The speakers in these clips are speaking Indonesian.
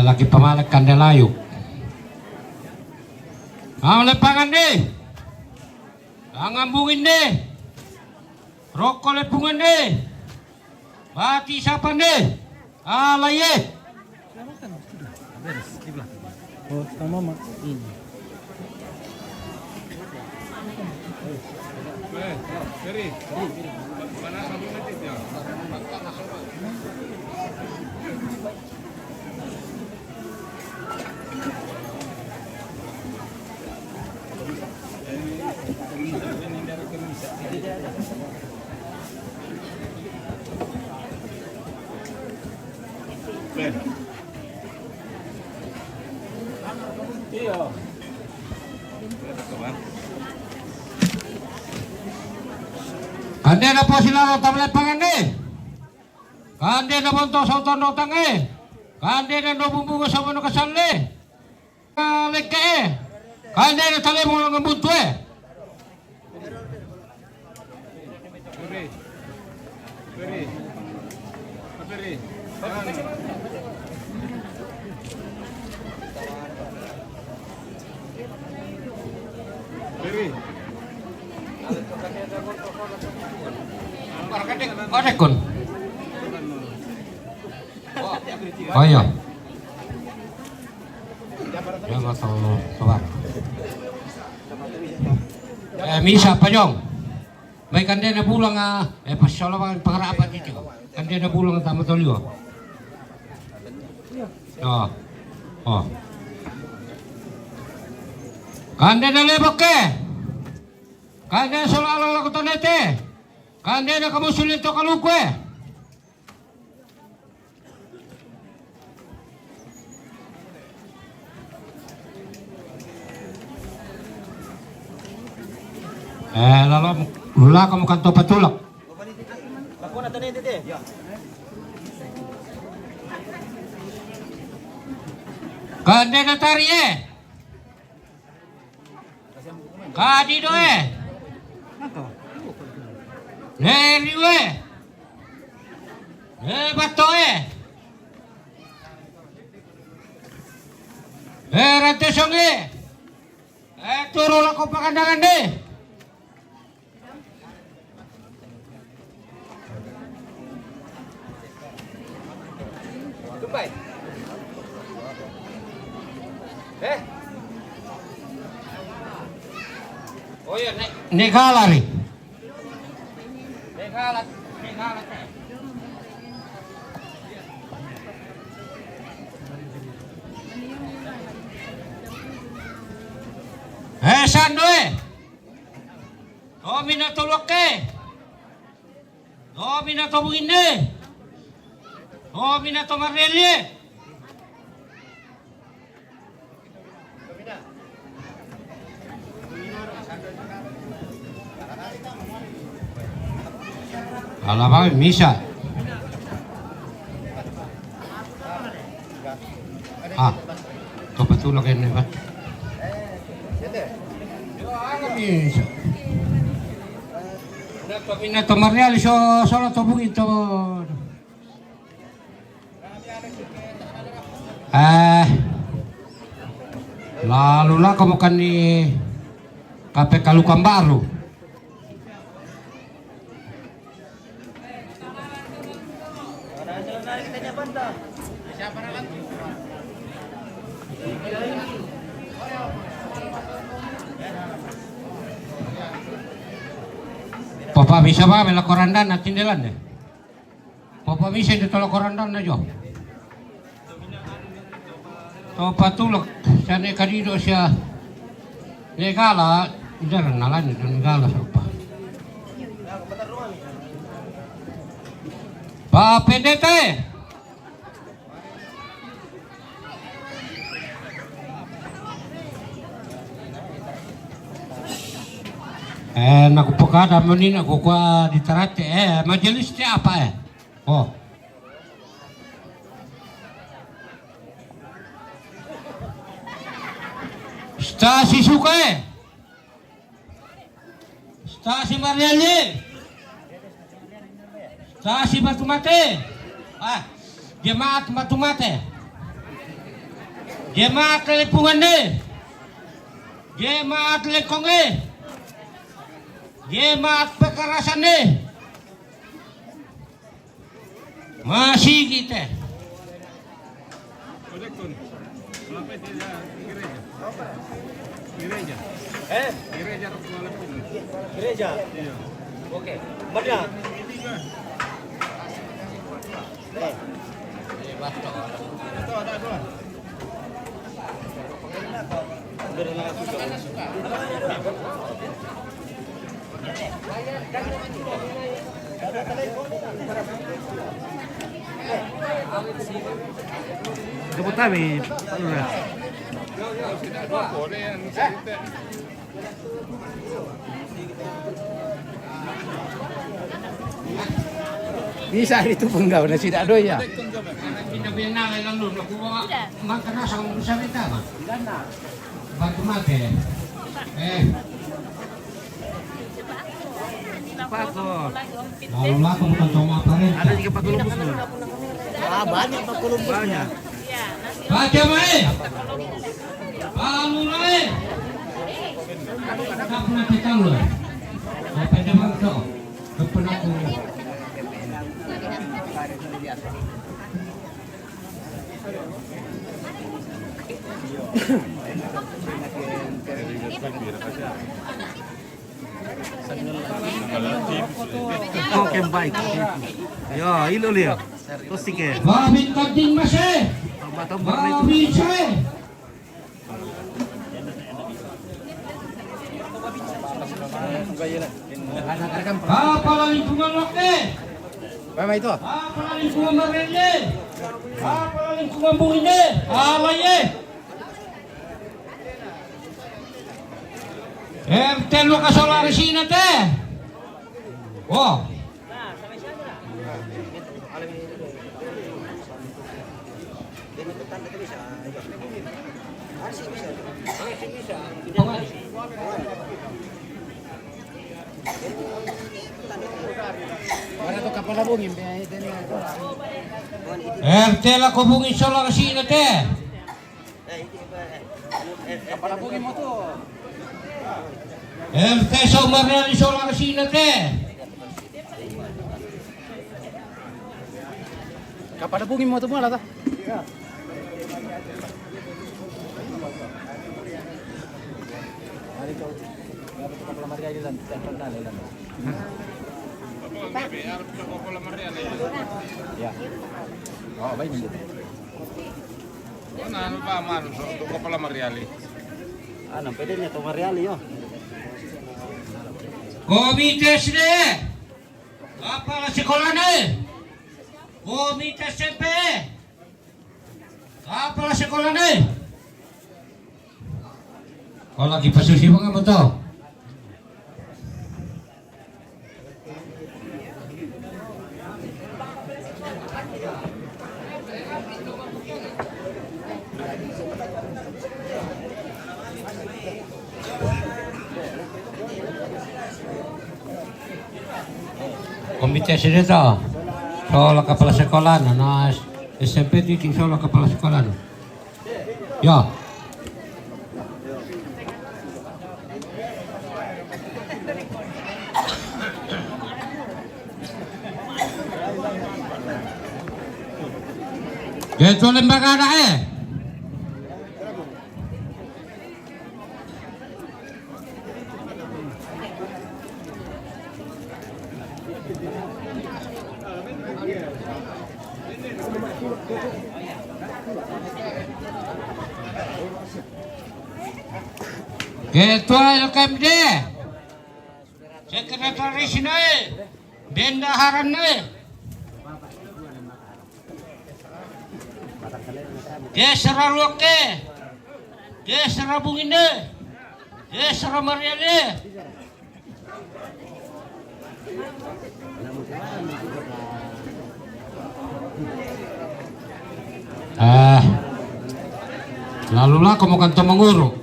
lagi pamalak Kandelayu. Lepangan deh. Angambungin deh. Rokok lepungan deh. Bati siapa deh. Alaye. Oh, sama mak. Iya. Kande na po sila ng tamlepangan deh. Kande na po ito sa utang utang Kande na nabubunga sa mga kasali. Legka Kande na tali mo lang ang bunto Kon. Oh iya. Ya nggak tahu sobat. Misa panyong. May kande na bulang pasyalawan pangarapan dito. Kande na bulang tama tolyo. Oh. Kande na lebok Kande na sulalang lakutan nete. Kande na kamu sulit to kalukwe. Lalu lula kamu kanto patulak. Ako na tanay dito. Kande na tari Kadido Neriwe Bato Rante songe Turun ako pakandangan deh Dubai. Oh iya Negala nih Negala Sandoe Domina toloke Domina tobuginde Domina tomarelye Alamak misa Ito patulog kayo na ba? Misa Pamina to Marial so solo to bugin to lalu lah kamu kan ni KPK Lukang Baru Papa bisa ba mela korandan na tindalan deh. Papa bisa dito la korandan na jo. To patulog sana kadido siya negala jaran nalan itu negala siapa. Pa PDT nakupakada mo nina kukwa ditarate majelis ti apa oh Stasi suka Stasi Mariali Stasi Batumate jemaat Batumate Jemaat Lipungan ni, Jemaat Lekong ni, Jemaat Pekarasan ni, masih kita. Gereja? Iya. Oke. Mana? Jemput kami. Bisa itu penggau na si Dadoy ya. Kita binangan lang nun, nakuha magkanasang salita ba? Bago mati. Pako. Lalu lah kamu kan cuma apa rin? Ada juga Pak Columbus nun. Ah, banyak Pak Columbus. Banyak. Baca mai. Palu lai. Tak pernah kita lu. Apa dia bangsa? Kepala aku. Oke baik. Yo, ilo liyo. Terus sige. Babit kading masih. Tombak-tombak na ito. Babit saya. Apa lagi lingkungan waktu? Apa itu? Apa lagi lingkungan marene? Apa lagi lingkungan bungine? Alay RT lo kasolari sina te. Oh. RT lah kubungin solari sina te. Kapalabugin mo to. RT Somarnali solari sina te. Kapalabugin mo to mo lata. Ya. Oh, baik gitu. Ano ba, Mano? So, doon ka pala Mariali. Ano, pwede niya to Mariali yo. Komites ni. Apa la sekolah ni? Komites SMP. Apa la sekolah ni? Kau lagi pasusi mga mo to? Komites ni to. Soal kepala sekolah, nah SMP itu soal kepala sekolah. Ya. Itu lembaga ada Ketua LKMD, Sekretaris ini, Bendaharan ini, Desra Luake, Desra Bungine, Desra Mariale. Lalulah kamu kan menguruk.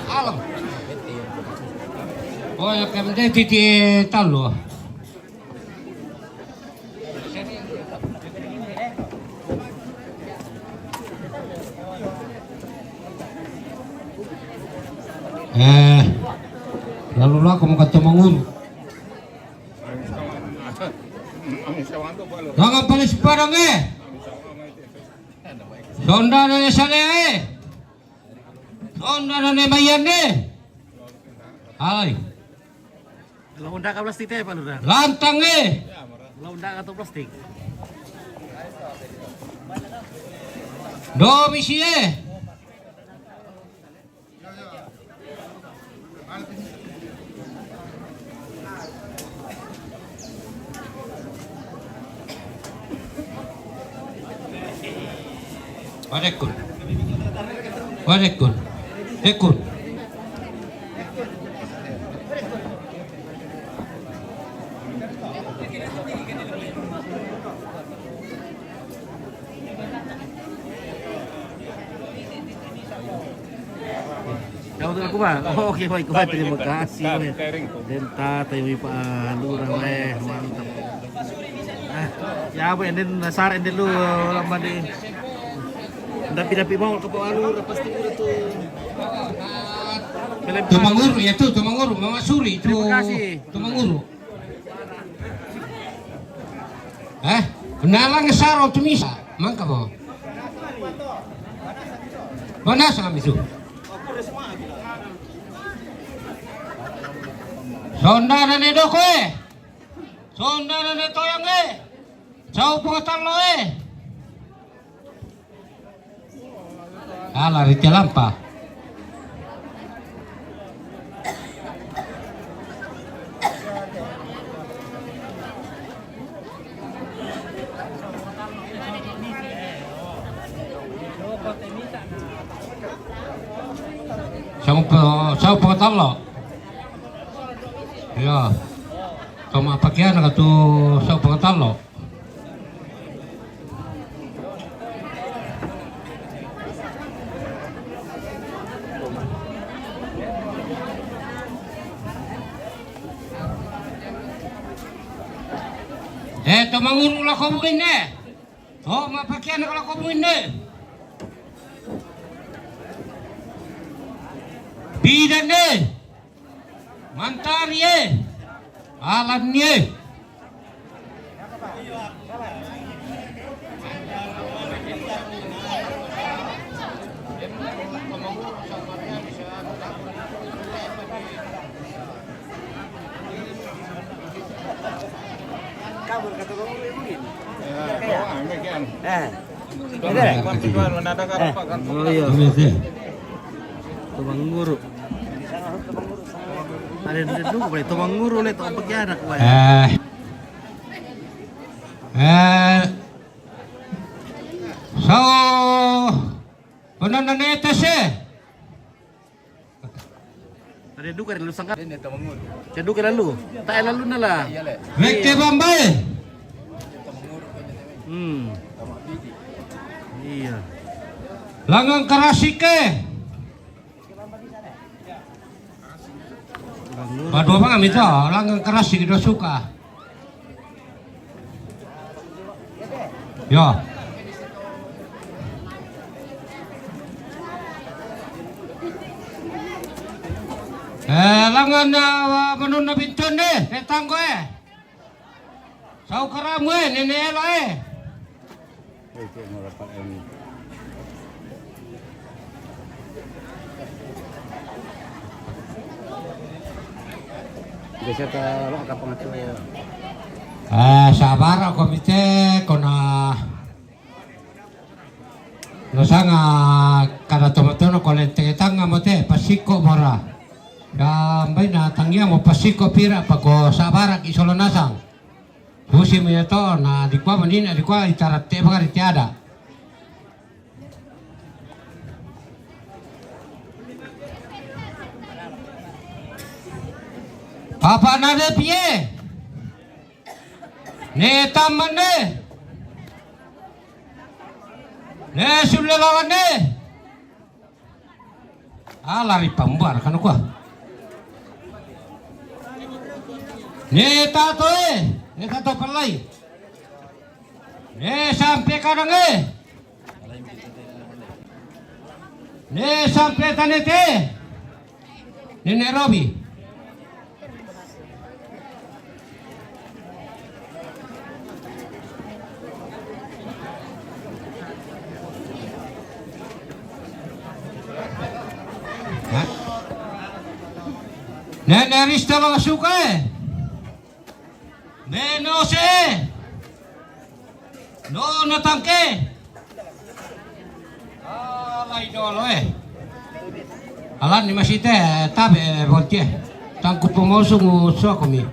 Alam. Oh, ya kemudian titik talu. Lalu lah kamu kata menguru. Jangan paling separang Sonda na sale Sonda na bayan Ay. Launda ka plastik tayo paluda. Lantang Launda ka to plastik. Domisi Wadekun. Wadekun. Dekun. Kau tu aku ba? Oh, okay, baik, baik. Terima kasih. Denta tayo ipaalura mantap. Ya, apa and then nasar and then lu lama di. Dapi-dapi mau ke alura pasti udah tuh. Tumanguru ya tuh, Tumanguru, Mama Suri itu. Terima kasih. Tumanguru. Penalang saro tumisa, mangka mo. Mana kami itu? Sondara ni doko Sondara ni toyang Jauh pengatan lo Alah riti lampa. Jauh pengatan lo. Ya, kama pakaian ka tu sa pangtalo. Tumanguru la ko buin Oh, mapakaian ka la ko buin Bidan Mantari alam ni Kabur kata kamu begini. Oh iya. Tumanguru. Ada dulu boleh Tumanguru le to pagyanak ba. So panananetes Ada dulu kan lu sangkat. Cedu kan lalu. Tak lalu na lah. Rekte Bambay. Iya. Langang Karasike. Padua bang itu langang Karasike do suka. Ya. Langan menun na bintun tanggo Sau karamu nene lo Biasa kalau ke pengatur. Sabar komite kona Nosanga kada tomatono kolente tanga mote pasiko mora. Ya mbay na tangya mo pasiko pira pako sabarak isolo nasang. Busi mo yato na dikwa manina dikwa itarate bagari tiada. Papa nade piye? Ne taman ne. Sulelawan ne. Lari pambar kan ko. Ne tato palay. Ne sampai kadang Ne sampai tanete. Ne Nairobi. Neris tolong suka no se no natangke alay dolo alan ni masite tabe voltie tangku pomoso nguso kami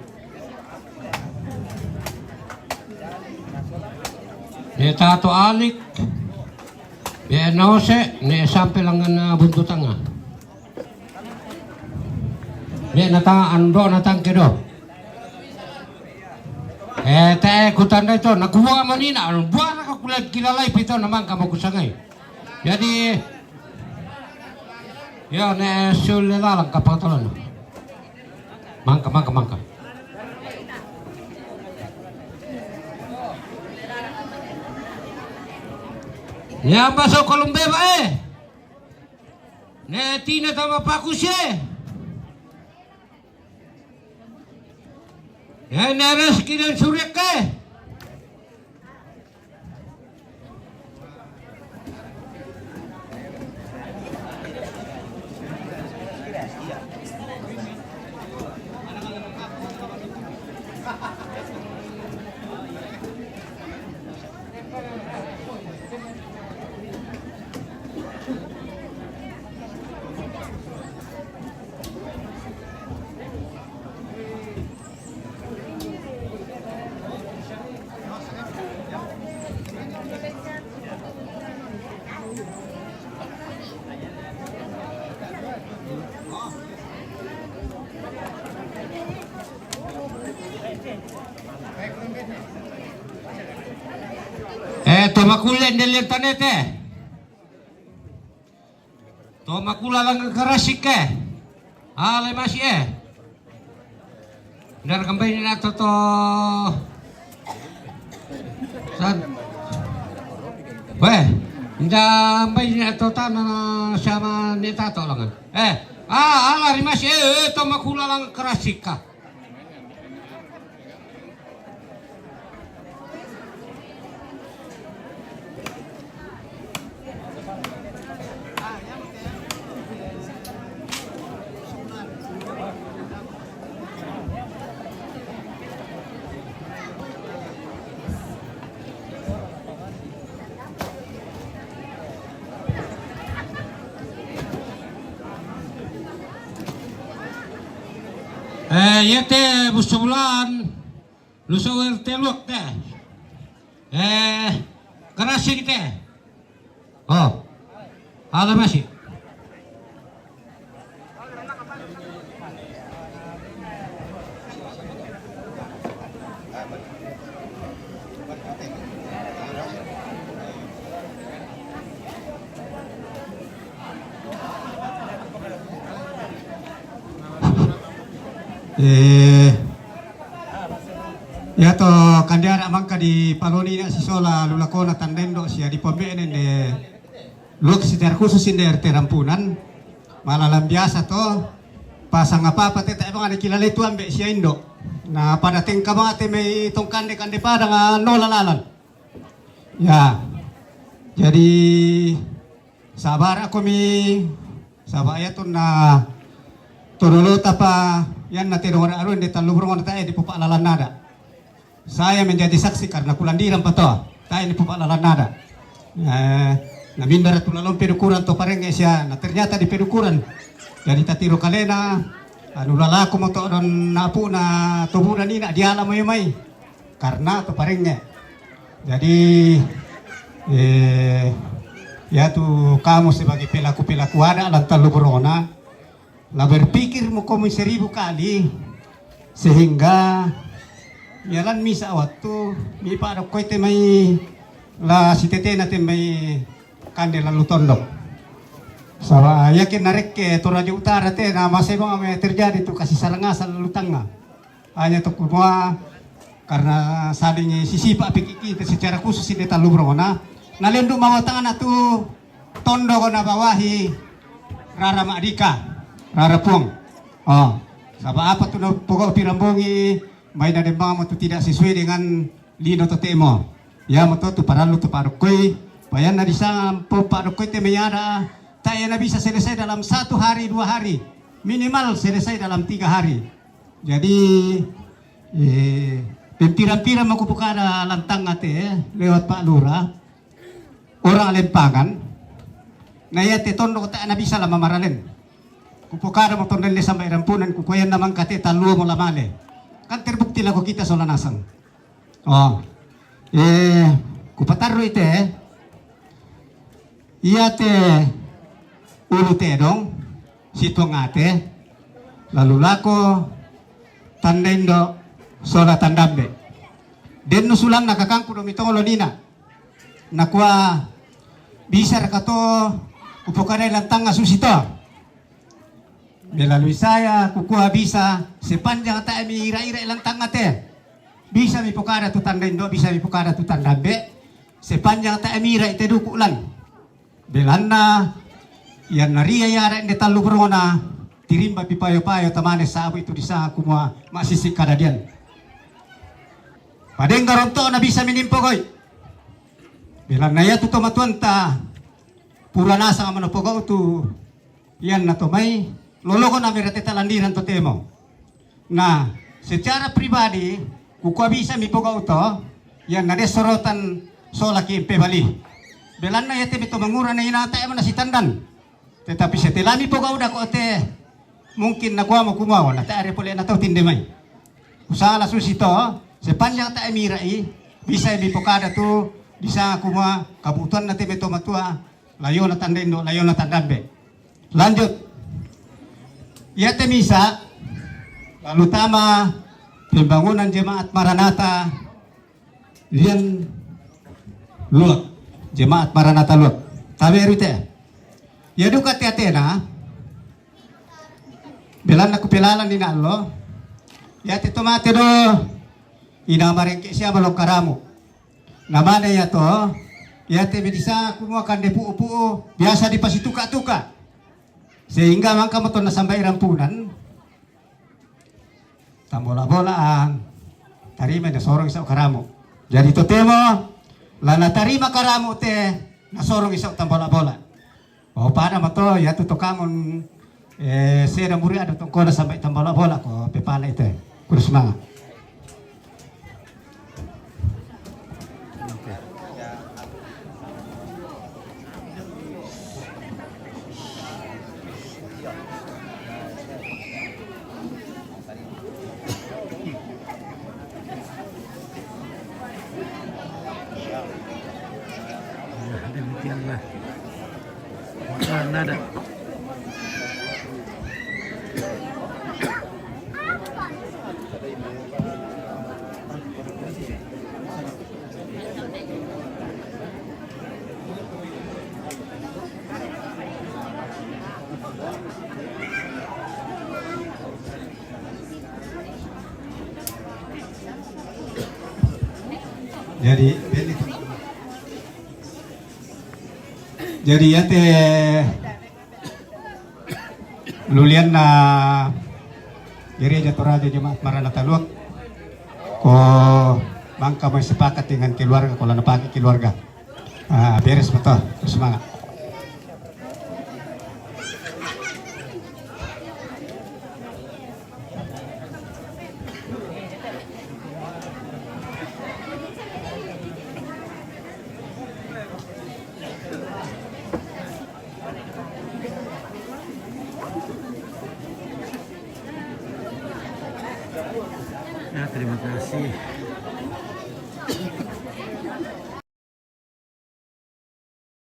ne tato alik no se ne sampai langan buntutanga ne natang ando natang kedo te kutanda itu nakuha manina buana ka kulag kilalay pito naman kamo kusangay jadi yo ne sulelalang kapatalan mangka ya pasok Kolombe ba ne tina tama pakusye ya naras kinan surek Tomakulen del tanete tomakula lang karasik ale masih dar kembali na to sad weh inda mbay na to tanah sama neta to lang ala masih tomakula lang karasik yete busulan lusawel teluk teh kerasik teh oh ala masih ya to kandiara mangka di paloni na si sola lulako na tandendo siya di pambenen de luk si khusus in RT Rampunan malalam biasa to pasang apa teta emang ada kilala itu ambe siya indo na pada tingka mga may itong kande pada nga nolalalan ya jadi sabar ako sabaya to na turuluta pa yan natin orang di talubron na tayo di po paalalan nada. Saya menjadi saksi karena kulandiran pa to. Tayo di po paalalan nada. Namindara tulalong pedukuran to pareng siya na ternyata di pedukuran. Jadi tatiro kalena anu lalako mo to don napu na tuburan nina diala mo yumay. Karena to pareng Jadi ya tu kamu sebagai pelaku-pelaku ada lang talubrona. Lah berpikir mo kung 1000 kali sehingga yalan misa waktu mi para koy te may la si tete natin may kande lalu tondok. Sawa yakin narik ke Toraja Utara te na masih mau terjadi tuh kasih sarangasan lalu tengah. Hanya tuh semua karena saling sisipa pikir kita secara khusus ini talubro na nalendu mau tangan tu tondok na bawahi Rara Madika Rara Puang. Oh, sabab apa tuh pokok pirambongi may na dembang mo tu tidak sesuai dengan lino to temo. Ya mo tu paralu tu parukoi bayan na disang po parukoi te mayara tayo na bisa selesai dalam 1 hari 2 hari minimal selesai dalam 3 hari. Jadi pimpiran-pimpiran makupukada lantang ate lewat Pak Lurah orang lempangan na yate tondo ta na bisa la mamaralen kupukada mo tondo le sampai rampunan kukuyan naman kate taluo mo lamale kan terbukti lah ko kita solanasan. Oh kupataro ite iyate ulu te dong sitong ate lalu lako tandendo sola tandambe den nusulang nakakangku do mitolo nina nakwa bisa rakato upokare lantang asusito melalui saya kukuha bisa sepanjang ta mi ira-ira lantang ate bisa mi pokara tu tandendo bisa mi pokara tu tandambe sepanjang ta mi ira ite dukulan belanna yan naria yara inde talu berona tirimba pipayo-payo tamane sabu itu disa kumua masisik kadadian padeng garonto na bisa minimpogoy bilang naya tu tomatuan ta purana sa manopogo tu yan na to may loloko na merate talandiran to temo na secara pribadi kukuha bisa mipogo to yan na desorotan solaki pebali bilang naya te bito mangura na inatay mo na si tandan tetapi setelah mipogo udah ko te mungkin nakuha mo kumawa na taari puli na to tindemay usala susito sepanjang ta emirai bisa dipokada tu bisa kuma kabutuhan nanti beto matua layo na tandendo layo na tandambe lanjut ya temisa lalu tama pembangunan jemaat Maranatha lian luak jemaat Maranatha luak taberite ya duka tiatena belan aku pelalan ni nalo ya te tomate do inamarengke siya balok karamu namanya ya to ya te bisa kumua kan depu-upu biasa dipasituka-tuka sehingga mangka moto na sampai rampunan tambola-bolaan tarima na sorong isa karamu jadi to temo lana tarima karamu te na sorong isa tambola-bola o para mato ya tutukangon saya muri ada tungkol sampai tambola-bola ko pepala itu kurus semangat. Demikianlah nada. Jadi ya teh lulian na gereja Toraja Jemaat Maranatha Luak ko bangka may sepakat dengan keluarga kalau napaki keluarga beres betul semangat. Ya, terima kasih.